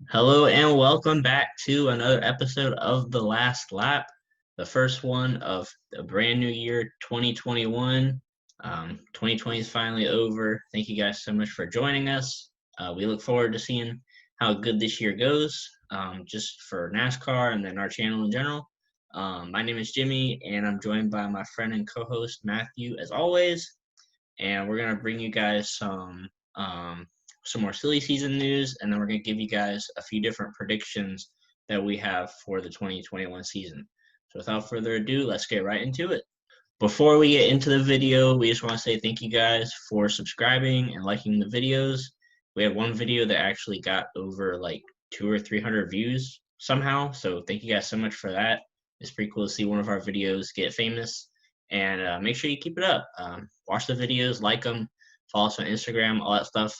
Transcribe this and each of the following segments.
Hello and welcome back to another episode of The Last Lap, the first one of the brand new year 2021. 2020 is finally over. Thank you guys so much for joining us. We look forward to seeing how good this year goes, just for NASCAR and then our channel in general. My name is Jimmy, and I'm joined by my friend and co host Matthew, as always. And we're going to bring you guys some more silly season news, and then we're going to give you guys a few different predictions that we have for the 2021 season. So without further ado, let's get right into it. Before we get into the video, we just want to say thank you guys for subscribing and liking the videos. We had one video that actually got over like 200 or 300 views somehow, so thank you guys so much for that. It's pretty cool to see one of our videos get famous, and make sure you keep it up. Watch the videos, like them, follow us on Instagram, all that stuff.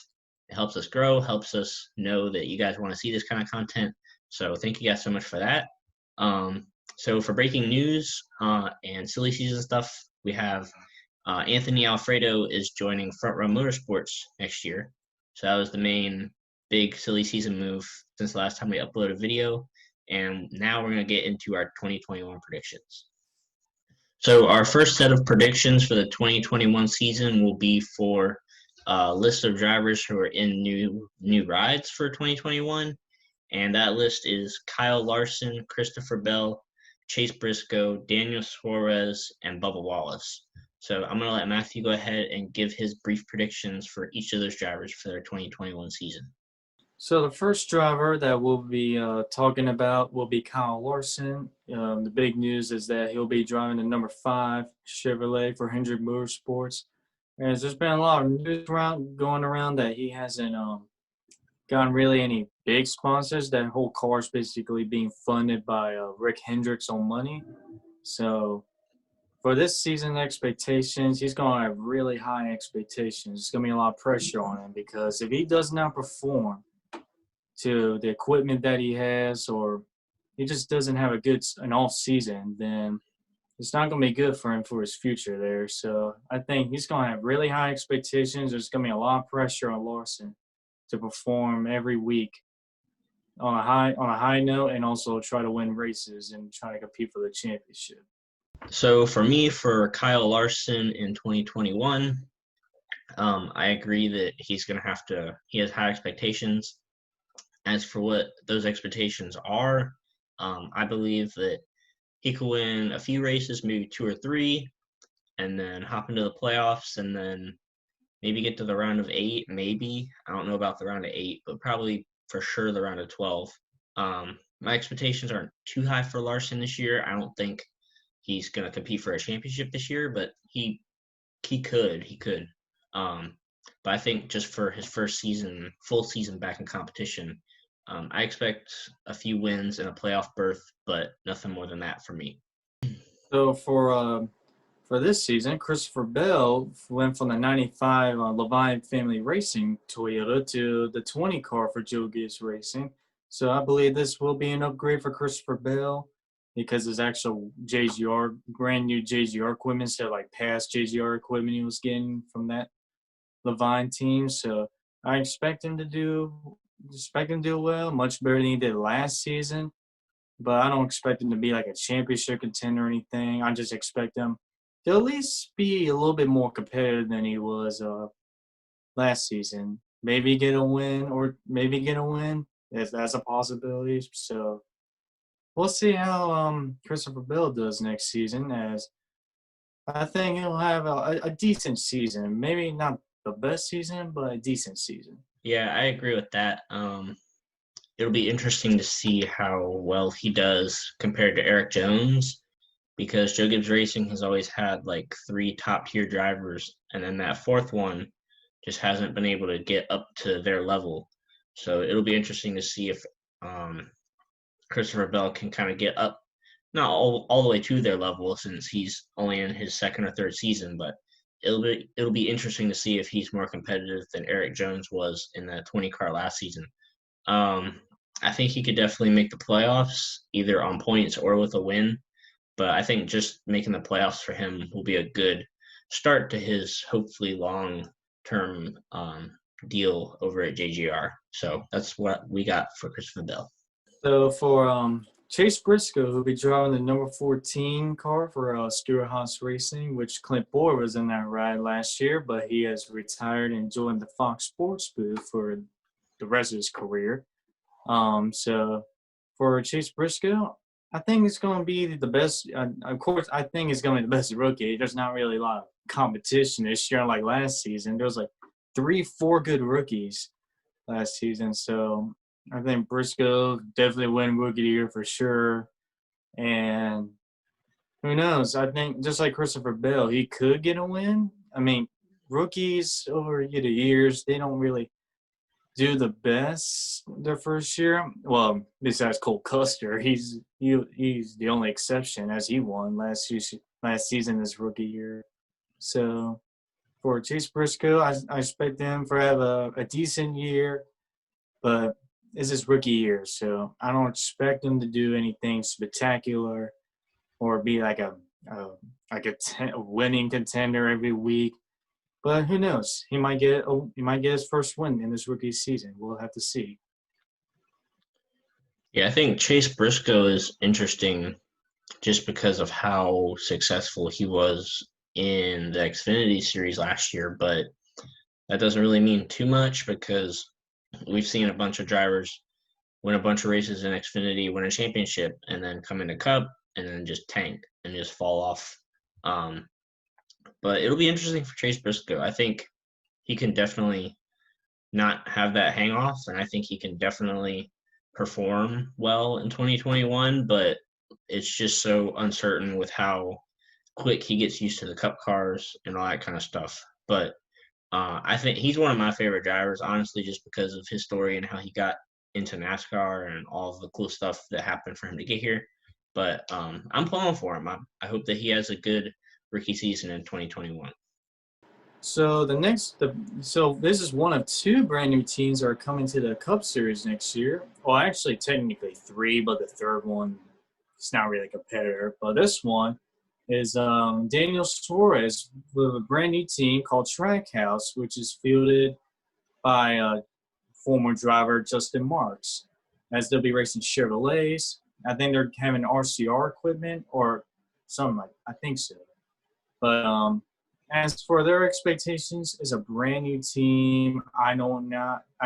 It helps us grow, helps us know that you guys want to see this kind of content. So thank you guys so much for that. So for breaking news and silly season stuff, we have Anthony Alfredo is joining Front Row Motorsports next year. So that was the main big silly season move since the last time we uploaded a video. And now we're going to get into our 2021 predictions. So our first set of predictions for the 2021 season will be for a list of drivers who are in new rides for 2021, and that list is Kyle Larson, Christopher Bell, Chase Briscoe, Daniel Suarez, and Bubba Wallace. So I'm going to let Matthew go ahead and give his brief predictions for each of those drivers for their 2021 season. So the first driver that we'll be talking about will be Kyle Larson. The big news is that he'll be driving the number 5 Chevrolet for Hendrick Motorsports. And there's been a lot of news going around that he hasn't gotten really any big sponsors. That whole car is basically being funded by Rick Hendrick's own money. So for this season expectations, he's going to have really high expectations. There's going to be a lot of pressure on him because if he does not perform to the equipment that he has, or he just doesn't have an off season, then it's not going to be good for him for his future there. So I think he's going to have really high expectations. There's going to be a lot of pressure on Larson to perform every week on a high note, and also try to win races and try to compete for the championship. So for me, for Kyle Larson in 2021, I agree that he's going to have to. He has high expectations. As for what those expectations are, I believe that he could win a few races, maybe 2 or 3, and then hop into the playoffs, and then maybe get to the round of 8. Maybe, I don't know about the round of 8, but probably for sure the round of 12. My expectations aren't too high for Larson this year. I don't think he's going to compete for a championship this year, but he could. But I think just for his first season, full season back in competition, I expect a few wins and a playoff berth, but nothing more than that for me. So for this season, Christopher Bell went from the 95 Levine Family Racing Toyota to the 20 car for Joe Gibbs Racing. So I believe this will be an upgrade for Christopher Bell because his actual brand new JGR equipment instead of like past JGR equipment he was getting from that Levine team. So I expect him to do well, much better than he did last season. But I don't expect him to be like a championship contender or anything. I just expect him to at least be a little bit more competitive than he was last season. Maybe get a win. That's a possibility. So we'll see how Christopher Bell does next season, as I think he'll have a decent season. Maybe not the best season, but a decent season. Yeah, I agree with that. It'll be interesting to see how well he does compared to Eric Jones, because Joe Gibbs Racing has always had like 3 top tier drivers, and then that 4th one just hasn't been able to get up to their level. So it'll be interesting to see if Christopher Bell can kind of get up, not all the way to their level since he's only in his 2nd or 3rd season, but it'll be interesting to see if he's more competitive than Eric Jones was in the 20 car last season. I think he could definitely make the playoffs, either on points or with a win. But I think just making the playoffs for him will be a good start to his hopefully long-term deal over at JGR. So that's what we got for Christopher Bell. So for Chase Briscoe, who'll be driving the number 14 car for Stewart Haas Racing, which Clint Boyer was in that ride last year, but he has retired and joined the Fox Sports booth for the rest of his career. So for Chase Briscoe, I think it's going to be the best. Of course, I think it's going to be the best rookie. There's not really a lot of competition this year like last season. There was like 3-4 good rookies last season. So I think Briscoe definitely win Rookie of the Year for sure. And who knows? I think just like Christopher Bell, he could get a win. I mean, rookies over the years, they don't really do the best their first year. Well, besides Cole Custer, he's the only exception as he won last season his rookie year. So for Chase Briscoe, I expect him to have a decent year, but it's his rookie year, so I don't expect him to do anything spectacular or be like a winning contender every week. But who knows? He might get his first win in this rookie season. We'll have to see. Yeah, I think Chase Briscoe is interesting just because of how successful he was in the Xfinity Series last year, but that doesn't really mean too much because we've seen a bunch of drivers win a bunch of races in Xfinity, win a championship, and then come into Cup and then just tank and just fall off. But it'll be interesting for Chase Briscoe. I think he can definitely not have that hang off, and I think he can definitely perform well in 2021, but it's just so uncertain with how quick he gets used to the Cup cars and all that kind of stuff. But I think he's one of my favorite drivers, honestly, just because of his story and how he got into NASCAR and all of the cool stuff that happened for him to get here. But I'm pulling for him. I hope that he has a good rookie season in 2021. So this is one of 2 brand new teams that are coming to the Cup Series next year. Well, actually, technically 3, but the third one is not really a competitor. But this one is Daniel Suarez with a brand new team called Trackhouse, which is fielded by former driver Justin Marks, as they'll be racing Chevrolets. I think they're having RCR equipment or something like I think so. But as for their expectations, as a brand new team, I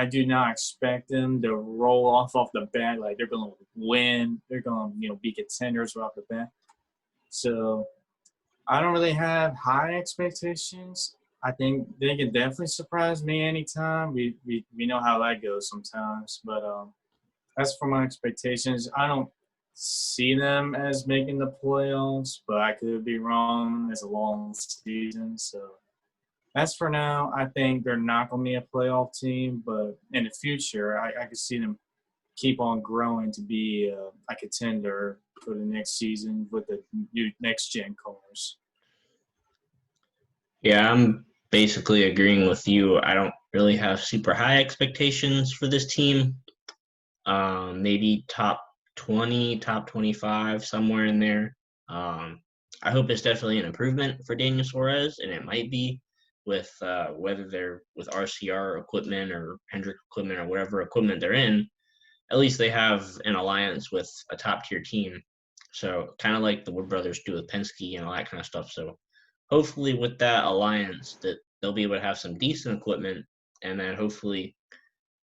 do not expect them to roll off the bat like they're going to win. They're going to be contenders right off the bat. So I don't really have high expectations. I think they can definitely surprise me anytime. We know how that goes sometimes. But as for my expectations, I don't see them as making the playoffs, but I could be wrong. It's a long season. So as for now, I think they're not going to be a playoff team. But in the future, I could see them keep on growing to be a contender for the next season with the new next-gen cars. Yeah, I'm basically agreeing with you. I don't really have super high expectations for this team. Maybe top 20, top 25, somewhere in there. I hope it's definitely an improvement for Daniel Suarez, and it might be with whether they're with RCR equipment or Hendrick equipment or whatever equipment they're in. At least they have an alliance with a top tier team. So kind of like the Wood brothers do with Penske and all that kind of stuff. So hopefully with that alliance that they'll be able to have some decent equipment, and then hopefully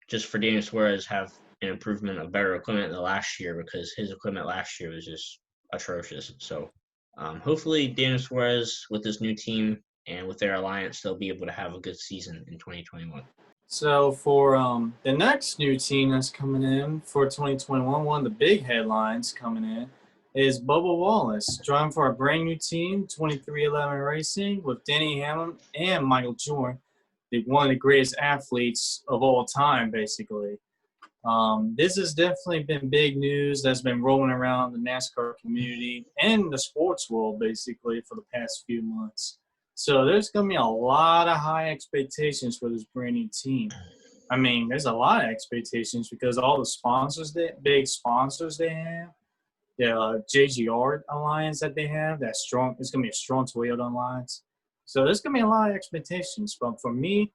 just for Daniel Suarez have an improvement of better equipment than last year, because his equipment last year was just atrocious. So hopefully Daniel Suarez with this new team and with their alliance, they'll be able to have a good season in 2021. So for the next new team that's coming in for 2021, one of the big headlines coming in is Bubba Wallace, driving for a brand new team, 2311 Racing, with Denny Hamlin and Michael Jordan, one of the greatest athletes of all time, basically. This has definitely been big news that's been rolling around the NASCAR community and the sports world, basically, for the past few months. So there's going to be a lot of high expectations for this brand new team. I mean, there's a lot of expectations because all the big sponsors they have, the JGR alliance that they have, that's strong. It's going to be a strong Toyota alliance. So there's going to be a lot of expectations. But for me,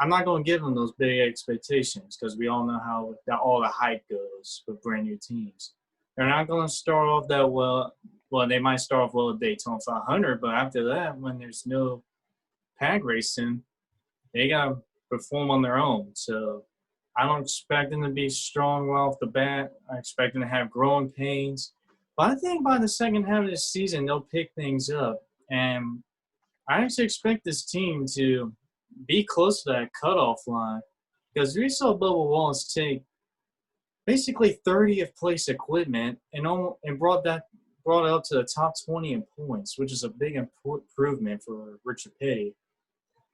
I'm not going to give them those big expectations because we all know how all the hype goes with brand new teams. They're not going to start off that well. Well, they might start off well at Daytona 500, but after that, when there's no pack racing, they got to perform on their own. So I don't expect them to be strong right off the bat. I expect them to have growing pains. But I think by the second half of the season, they'll pick things up. And I actually expect this team to be close to that cutoff line because we saw Bubba Wallace take basically 30th place equipment and brought it up to the top 20 in points, which is a big improvement for Richard Petty.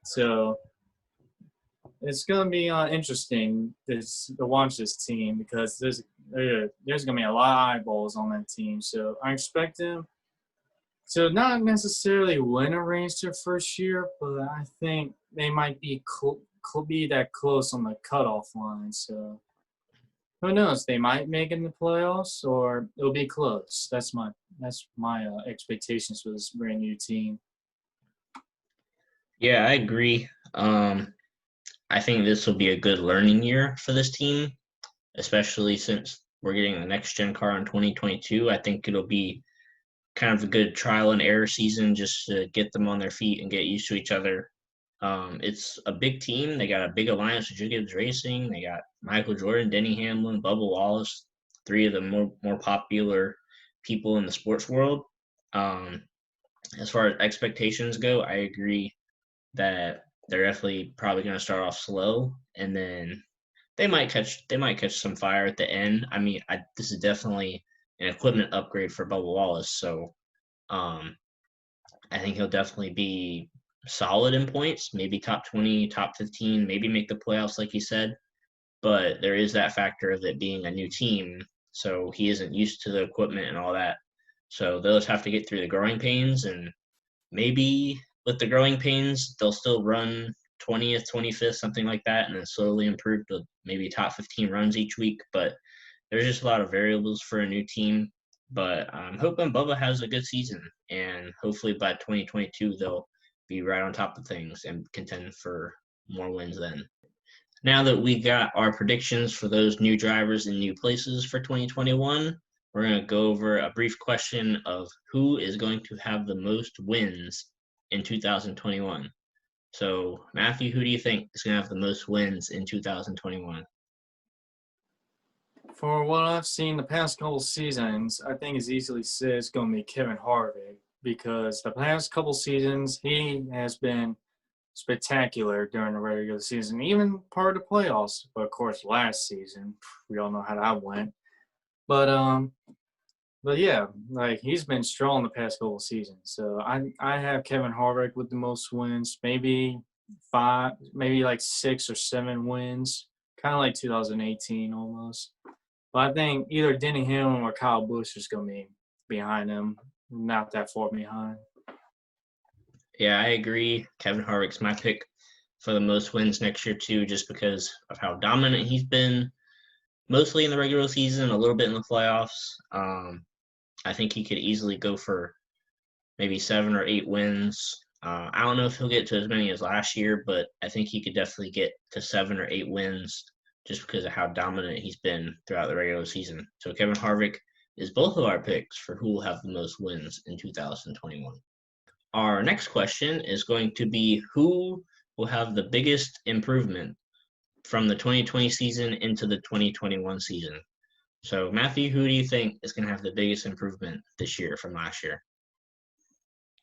So it's going to be interesting to watch this team because there's going to be a lot of eyeballs on that team. So I expect them to not necessarily win a race their first year, but I think they might be be that close on the cutoff line. So who knows? They might make it in the playoffs, or it'll be close. That's my expectations for this brand new team. Yeah, I agree. I think this will be a good learning year for this team, especially since we're getting the next gen car in 2022. I think it'll be kind of a good trial and error season just to get them on their feet and get used to each other. It's a big team. They got a big alliance with Gibbs Racing. They got Michael Jordan, Denny Hamlin, Bubba Wallace, three of the more popular people in the sports world. As far as expectations go, I agree that they're definitely probably going to start off slow, and then they might catch some fire at the end. I mean, this is definitely an equipment upgrade for Bubba Wallace, so I think he'll definitely be solid in points, maybe top 20, top 15, maybe make the playoffs like you said. But there is that factor of it being a new team, so he isn't used to the equipment and all that. So they'll just have to get through the growing pains, and maybe with the growing pains, they'll still run 20th, 25th, something like that, and then slowly improve to maybe top 15 runs each week. But there's just a lot of variables for a new team. But I'm hoping Bubba has a good season, and hopefully by 2022 they'll be right on top of things and contend for more wins then. Now that we got our predictions for those new drivers in new places for 2021, we're going to go over a brief question of who is going to have the most wins in 2021. So, Matthew, who do you think is going to have the most wins in 2021? For what I've seen the past couple seasons, I think it's easily said it's going to be Kevin Harvick because the past couple seasons he has been spectacular during the regular season, even part of the playoffs. But of course, last season we all know how that went. But yeah, like he's been strong the past couple seasons. So I have Kevin Harvick with the most wins, maybe 5, maybe like 6 or 7 wins, kind of like 2018 almost. But I think either Denny Hamlin or Kyle Busch is going to be behind him, not that far behind. Yeah, I agree. Kevin Harvick's my pick for the most wins next year too, just because of how dominant he's been, mostly in the regular season, a little bit in the playoffs. I think he could easily go for maybe 7 or 8 wins. I don't know if he'll get to as many as last year, but I think he could definitely get to 7 or 8 wins just because of how dominant he's been throughout the regular season. So Kevin Harvick is both of our picks for who will have the most wins in 2021. Our next question is going to be who will have the biggest improvement from the 2020 season into the 2021 season. So, Matthew, who do you think is going to have the biggest improvement this year from last year?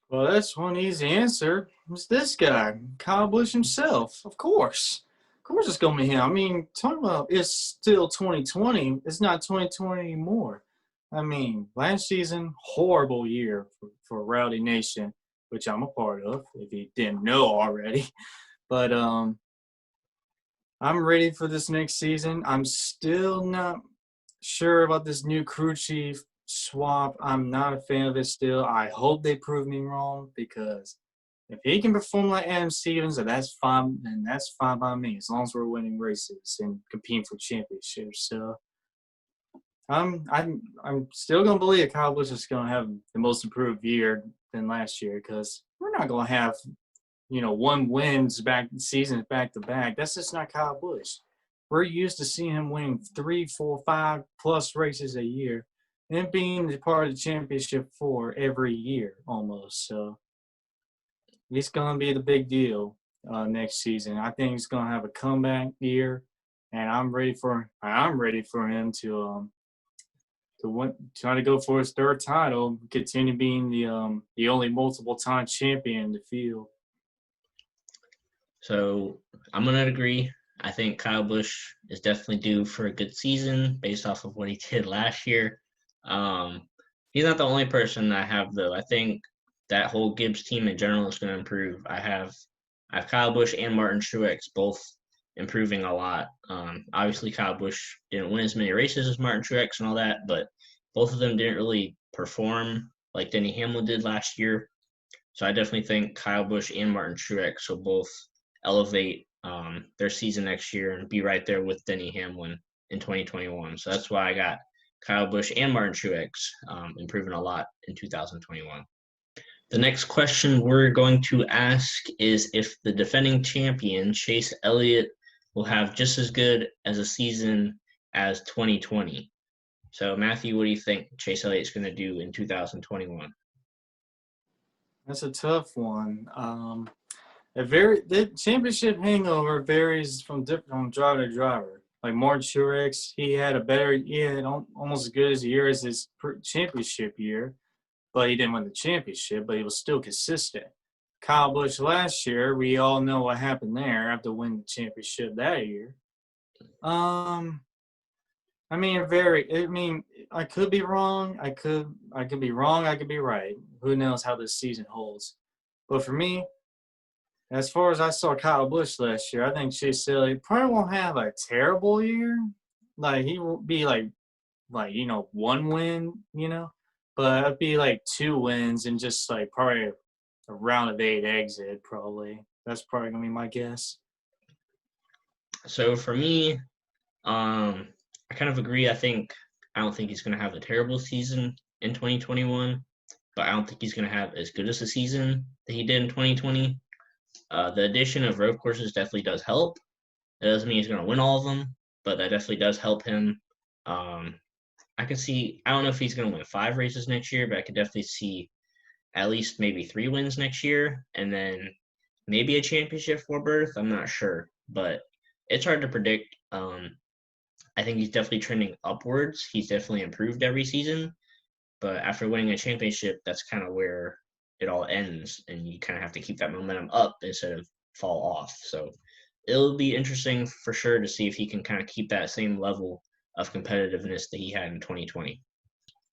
Well, that's one easy answer. It's this guy, Kyle Busch himself. Of course. Of course it's going to be him. I mean, talking about it's still 2020. It's not 2020 anymore. I mean, last season, horrible year for Rowdy Nation, which I'm a part of, if you didn't know already. But I'm ready for this next season. I'm still not sure about this new crew chief swap. I'm not a fan of it still. I hope they prove me wrong because if he can perform like Adam Stevens, then that's fine. Then that's fine by me as long as we're winning races and competing for championships. So I'm still gonna believe Kyle Busch is gonna have the most improved year than last year because we're not gonna have one wins back seasons back to back. That's just not Kyle Busch. We're used to seeing him win 3, 4, 5+ races a year and being the part of the championship for every year almost. So it's going to be the big deal next season. I think he's going to have a comeback year, and I'm ready for him to try to go for his third title, continue being the only multiple time champion in the field. So I'm gonna agree. I think Kyle Busch is definitely due for a good season based off of what he did last year. Um, he's not the only person I have though. I think that whole Gibbs team in general is going to improve. I have Kyle Busch and Martin Truex both improving a lot. Obviously, Kyle Busch didn't win as many races as Martin Truex and all that, but both of them didn't really perform like Denny Hamlin did last year. So I definitely think Kyle Busch and Martin Truex will both elevate their season next year and be right there with Denny Hamlin in 2021. So that's why I got Kyle Busch and Martin Truex improving a lot in 2021. The next question we're going to ask is if the defending champion, Chase Elliott, will have just as good as a season as 2020. So, Matthew, what do you think Chase Elliott's going to do in 2021? That's a tough one. The championship hangover varies from driver to driver. Like Martin Truex, he had almost as good as a year as his championship year, but he didn't win the championship, but he was still consistent. Kyle Busch last year, we all know what happened there after winning the championship that year. I could be wrong. I could be wrong. I could be right. Who knows how this season holds? But for me, as far as I saw Kyle Busch last year, I think Chase Elliott probably won't have a terrible year. Like he will be like one win, but it'd be like 2 wins and just like probably a round of 8 exit. Probably that's probably gonna be my guess. So for me, I kind of agree. I don't think he's going to have a terrible season in 2021, but I don't think he's going to have as good as a season that he did in 2020. The addition of road courses definitely does help. That doesn't mean he's going to win all of them, but that definitely does help him. I can see. I don't know if he's going to win 5 races next year, but I could definitely see at least maybe 3 wins next year, and then maybe a championship for berth. I'm not sure, but it's hard to predict. I think he's definitely trending upwards. He's definitely improved every season, but after winning a championship, that's kind of where it all ends, and you kind of have to keep that momentum up instead of fall off. So it'll be interesting for sure to see if he can kind of keep that same level of competitiveness that he had in 2020.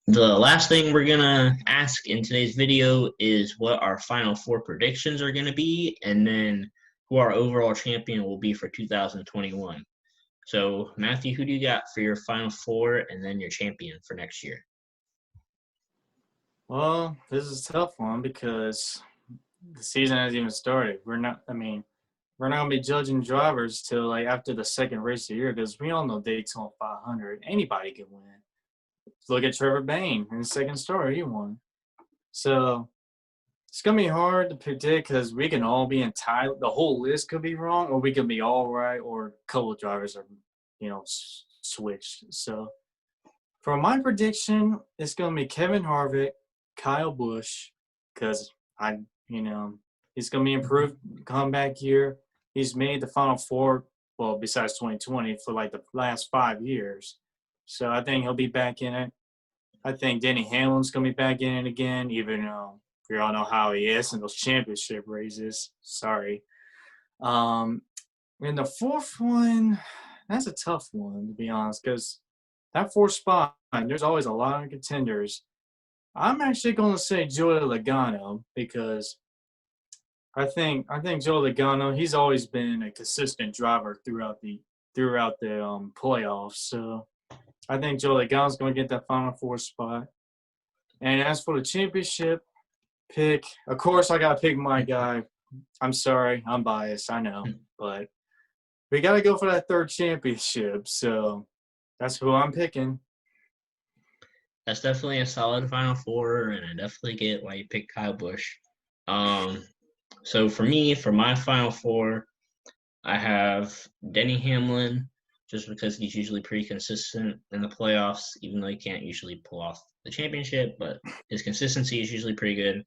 The last thing we're going to ask in today's video is what our final 4 predictions are going to be, and then who our overall champion will be for 2021. So, Matthew, who do you got for your final 4 and then your champion for next year? Well, this is a tough one because the season hasn't even started. We're not gonna be judging drivers till like after the second race of the year because we all know Daytona 500. Anybody can win. Look at Trevor Bayne in the second start, he won. So it's gonna be hard to predict because we can all be entirely. The whole list could be wrong, or we could be all right, or a couple of drivers are, switched. So for my prediction, it's gonna be Kevin Harvick, Kyle Busch, because he's gonna be improved comeback year. He's made the Final Four, well, besides 2020, for like the last 5 years. So I think he'll be back in it. I think Denny Hamlin's gonna be back in it again, even though we all know how he is in those championship races. Sorry. And the 4th one, that's a tough one to be honest, because that 4th spot, there's always a lot of contenders. I'm actually going to say Joey Logano because I think Joey Logano, he's always been a consistent driver throughout the playoffs. So I think Joey Logano's going to get that Final 4 spot. And as for the championship pick, of course I got to pick my guy. I'm sorry, I'm biased, I know, but we got to go for that 3rd championship. So that's who I'm picking. That's definitely a solid Final 4, and I definitely get why you picked Kyle Busch. So for me, for my Final Four, I have Denny Hamlin, just because he's usually pretty consistent in the playoffs, even though he can't usually pull off the championship, but his consistency is usually pretty good.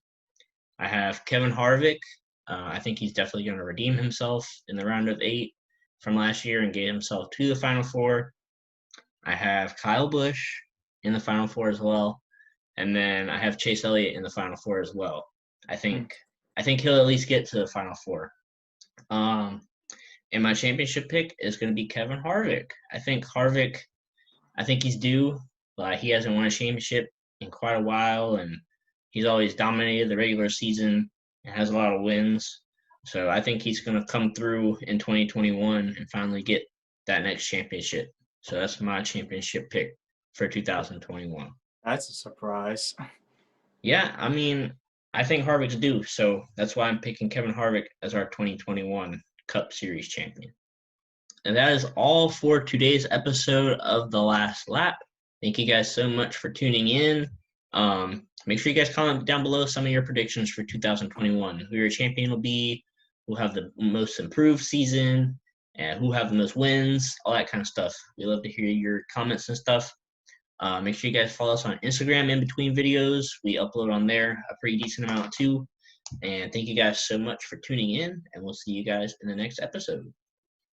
I have Kevin Harvick. I think he's definitely going to redeem himself in the round of 8 from last year and get himself to the Final Four. I have Kyle Busch in the Final Four as well, and then I have Chase Elliott in the Final Four as well. I Hmm. think I think he'll at least get to the Final Four. Um, and my championship pick is going to be Kevin Harvick. I think he's due. He hasn't won a championship in quite a while, and he's always dominated the regular season and has a lot of wins. So I think he's going to come through in 2021 and finally get that next championship. So that's my championship pick for 2021. That's a surprise. Yeah, I mean, I think Harvick's due, so that's why I'm picking Kevin Harvick as our 2021 Cup Series champion. And that is all for today's episode of The Last Lap. Thank you guys so much for tuning in. Make sure you guys comment down below some of your predictions for 2021. Who your champion will be, who have the most improved season, and who have the most wins, all that kind of stuff. We love to hear your comments and stuff. Make sure you guys follow us on Instagram in between videos. We upload on there a pretty decent amount too. And thank you guys so much for tuning in, and we'll see you guys in the next episode.